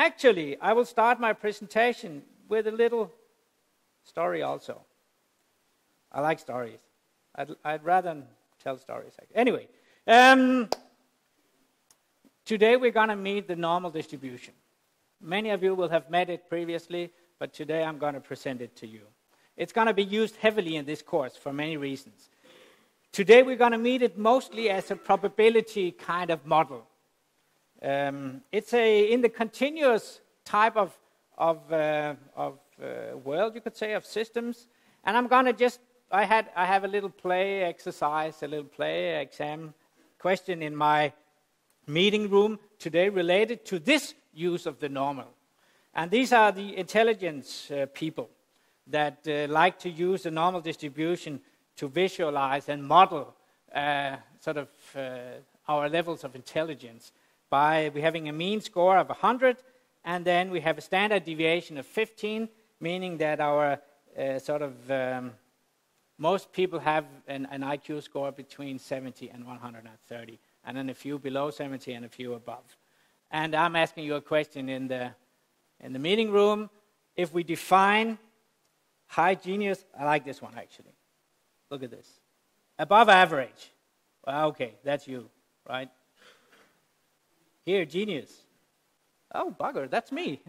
actually, I will start my presentation with a little story also. I like stories. I'd rather tell stories. Anyway, today we're going to meet the normal distribution. Many of you will have met it previously, but today I'm going to present it to you. It's going to be used heavily in this course for many reasons. Today we're going to meet it mostly as a probability kind of model. It's in the continuous type of world, you could say, of systems. And I'm going to I have a little play exercise, a little play exam question in my meeting room today related to this use of the normal. And these are the intelligence people that like to use the normal distribution to visualize and model our levels of intelligence by having a mean score of 100, and then we have a standard deviation of 15, meaning that our most people have an IQ score between 70 and 130, and then a few below 70 and a few above. And I'm asking you a question in the meeting room. If we define high genius, I like this one actually. Look at this. Above average. Well, okay, that's you, right? Here, genius. Oh, bugger, that's me.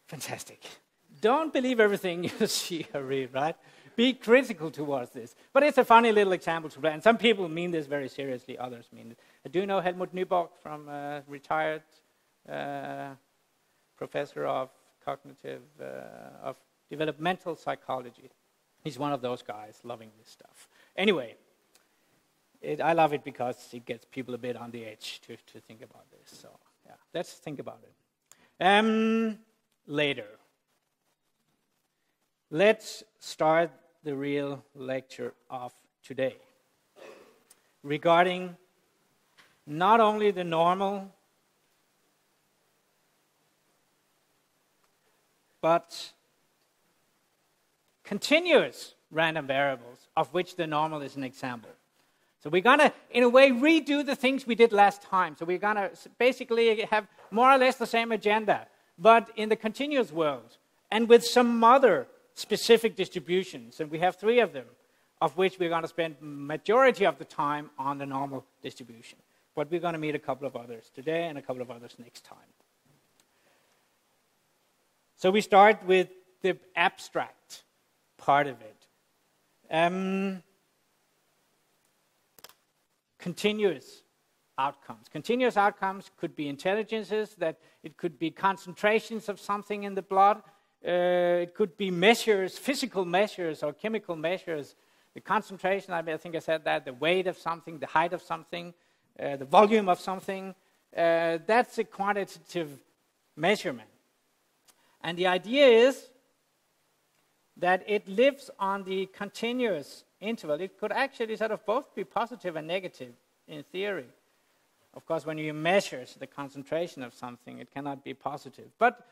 Fantastic. Don't believe everything you see or read, right? Be critical towards this. But it's a funny little example to and some people mean this very seriously, others mean it. Do you know Helmut Nyborg, from retired professor of cognitive, of developmental psychology? He's one of those guys loving this stuff. Anyway, I love it because it gets people a bit on the edge to think about this. So, yeah, let's think about it. Later. Let's start the real lecture of today regarding not only the normal, but continuous random variables, of which the normal is an example. So we're going to, in a way, redo the things we did last time. So we're going to basically have more or less the same agenda, but in the continuous world, and with some other specific distributions. And we have 3 of them, of which we're going to spend majority of the time on the normal distribution. But we're going to meet a couple of others today and a couple of others next time. So we start with the abstract part of it. Continuous outcomes. Continuous outcomes could be intelligences, that it could be concentrations of something in the blood. It could be measures, physical measures or chemical measures. The concentration, I think I said that, the weight of something, the height of something, the volume of something. That's a quantitative measurement. And the idea is that it lives on the continuous interval. It could actually both be positive and negative in theory. Of course, when you measure the concentration of something, it cannot be positive. But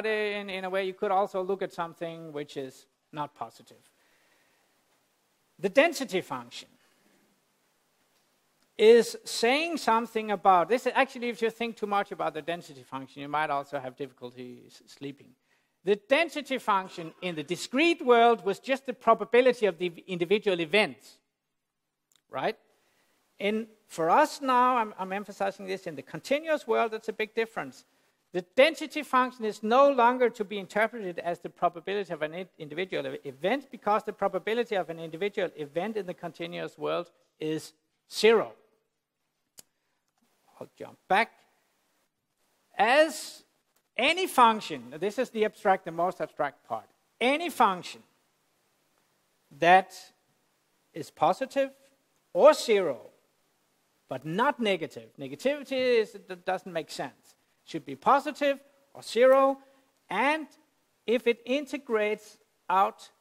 in a way, you could also look at something which is not positive. The density function is saying something about this. Actually, if you think too much about the density function, you might also have difficulty sleeping. The density function in the discrete world was just the probability of the individual events, right? For us now, I'm emphasizing this, in the continuous world, that's a big difference. The density function is no longer to be interpreted as the probability of an individual event, because the probability of an individual event in the continuous world is 0. I'll jump back. As any function, this is the most abstract part, any function that is positive or 0, but not negative. Negativity doesn't make sense. It should be positive or 0, and if it integrates out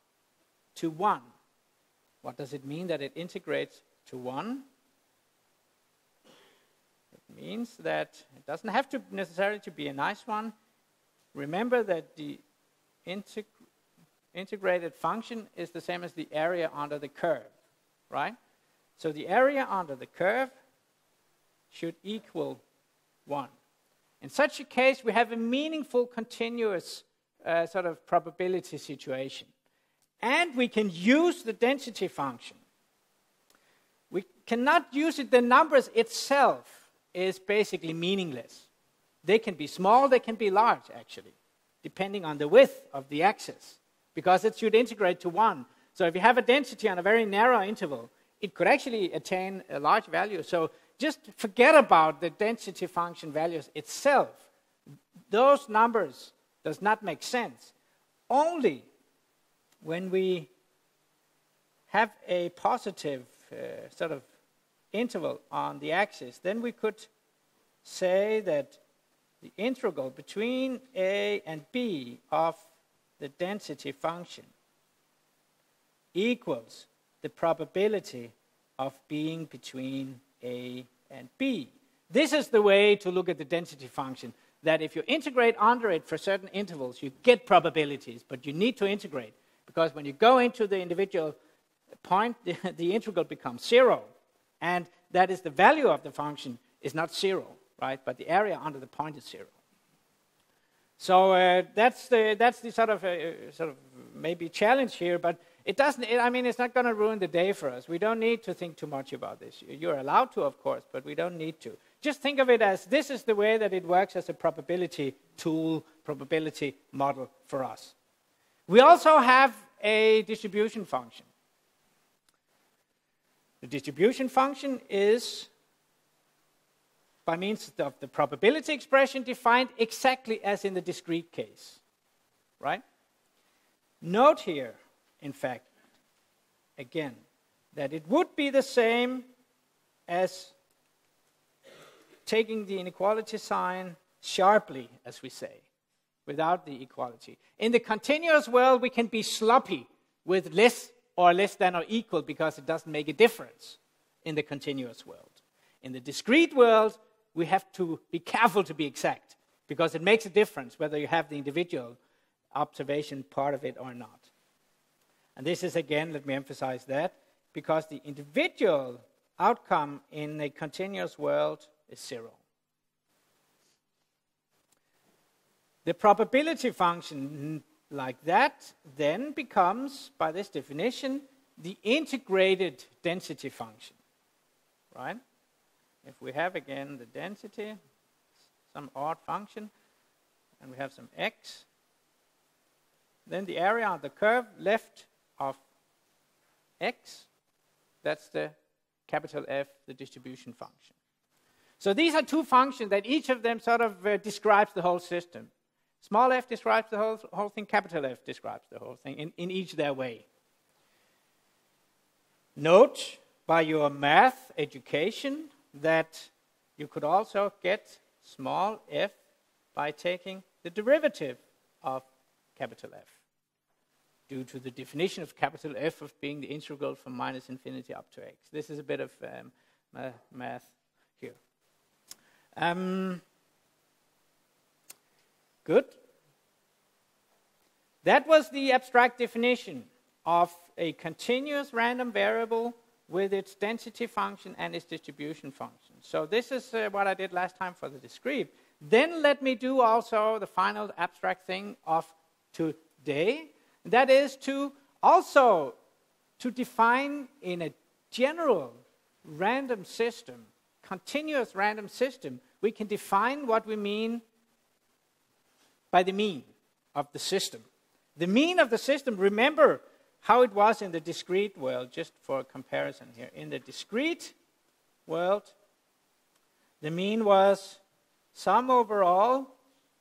to 1. What does it mean that it integrates to 1? It means that it doesn't have to necessarily to be a nice one. Remember that the integrated function is the same as the area under the curve, right? So the area under the curve should equal 1. In such a case, we have a meaningful continuous sort of probability situation. And we can use the density function. We cannot use it. The numbers itself is basically meaningless. They can be small, they can be large, actually, depending on the width of the axis, because it should integrate to 1. So if you have a density on a very narrow interval, it could actually attain a large value. So just forget about the density function values itself. Those numbers does not make sense. Only when we have a positive sort of interval on the axis, then we could say that the integral between a and b of the density function equals the probability of being between a and b. This is the way to look at the density function, that if you integrate under it for certain intervals, you get probabilities, but you need to integrate, because when you go into the individual point, the integral becomes 0, and that is the value of the function is not 0, right? But the area under the point is 0. So that's the sort of maybe challenge here, but it doesn't. It's not going to ruin the day for us. We don't need to think too much about this. You're allowed to, of course, but we don't need to. Just think of it as this is the way that it works as a probability tool, probability model for us. We also have a distribution function. The distribution function is, by means of the probability expression, defined exactly as in the discrete case, right? Note here, in fact, again, that it would be the same as taking the inequality sign sharply, as we say, without the equality. In the continuous world, we can be sloppy with less or less than or equal because it doesn't make a difference in the continuous world. In the discrete world, we have to be careful to be exact because it makes a difference whether you have the individual observation part of it or not. And this is, again, let me emphasize that, because the individual outcome in a continuous world is 0. The probability function like that then becomes, by this definition, the integrated density function, right? If we have, again, the density, some odd function, and we have some x, then the area on the curve left of x, that's the capital F, the distribution function. So these are two functions that each of them sort of describes the whole system. Small f describes the whole thing, capital F describes the whole thing in each their way. Note by your math education that you could also get small f by taking the derivative of capital F, due to the definition of capital F of being the integral from minus infinity up to x. This is a bit of math here. Good. That was the abstract definition of a continuous random variable with its density function and its distribution function. So this is what I did last time for the discrete. Then let me do also the final abstract thing of today. That is to also to define in a general random system, continuous random system, we can define what we mean by the mean of the system. The mean of the system, remember how it was in the discrete world, just for comparison here. In the discrete world, the mean was sum over all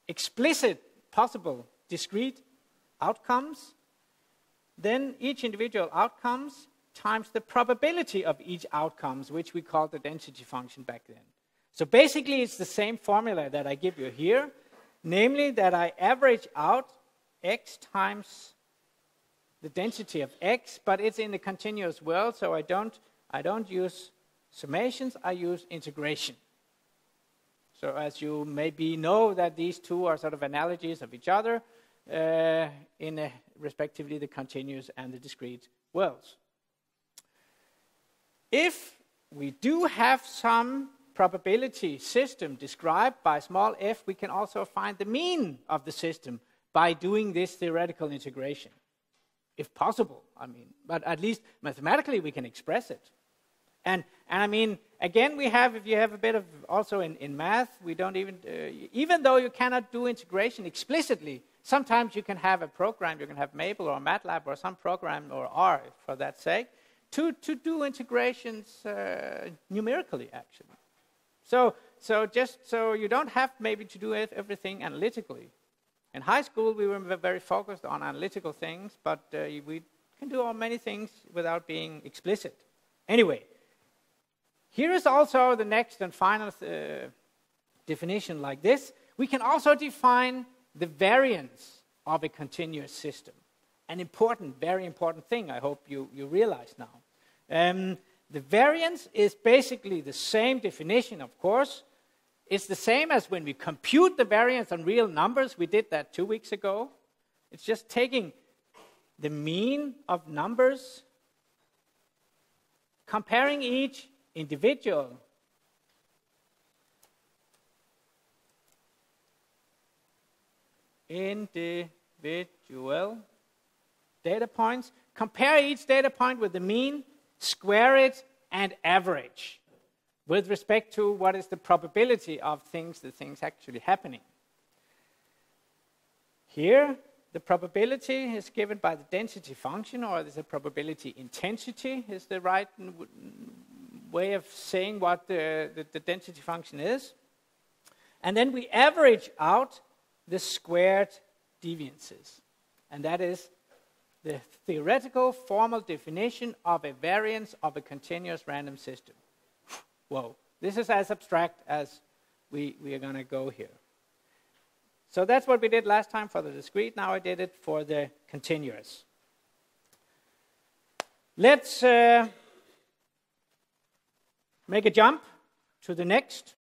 explicit possible discrete outcomes, then each individual outcomes times the probability of each outcomes, which we called the density function back then. So basically it's the same formula that I give you here, namely that I average out x times the density of x, but it's in the continuous world, so I don't use summations, I use integration. So as you maybe know that these two are sort of analogies of each other in respectively the continuous and the discrete worlds. If we do have some probability system described by small f, we can also find the mean of the system by doing this theoretical integration. If possible, I mean, but at least mathematically we can express it. And I mean, again, if you have a bit of, also in math, we don't even though you cannot do integration explicitly, sometimes you can have a program, you can have Maple or MATLAB or some program, or R for that sake, to do integrations numerically, actually. So just so you don't have maybe to do everything analytically. In high school, we were very focused on analytical things, but we can do many things without being explicit. Anyway, here is also the next and final definition like this. We can also define the variance of a continuous system. An important, very important thing, I hope you realize now. The variance is basically the same definition, of course. It's the same as when we compute the variance on real numbers. We did that 2 weeks ago. It's just taking the mean of numbers, comparing each individual data points, compare each data point with the mean, square it, and average with respect to what is the probability of the things actually happening. Here, the probability is given by the density function, or the probability intensity is the right way of saying what the density function is. And then we average out the squared deviances. And that is the theoretical formal definition of a variance of a continuous random system. Whoa, this is as abstract as we are going to go here. So that's what we did last time for the discrete. Now I did it for the continuous. Let's make a jump to the next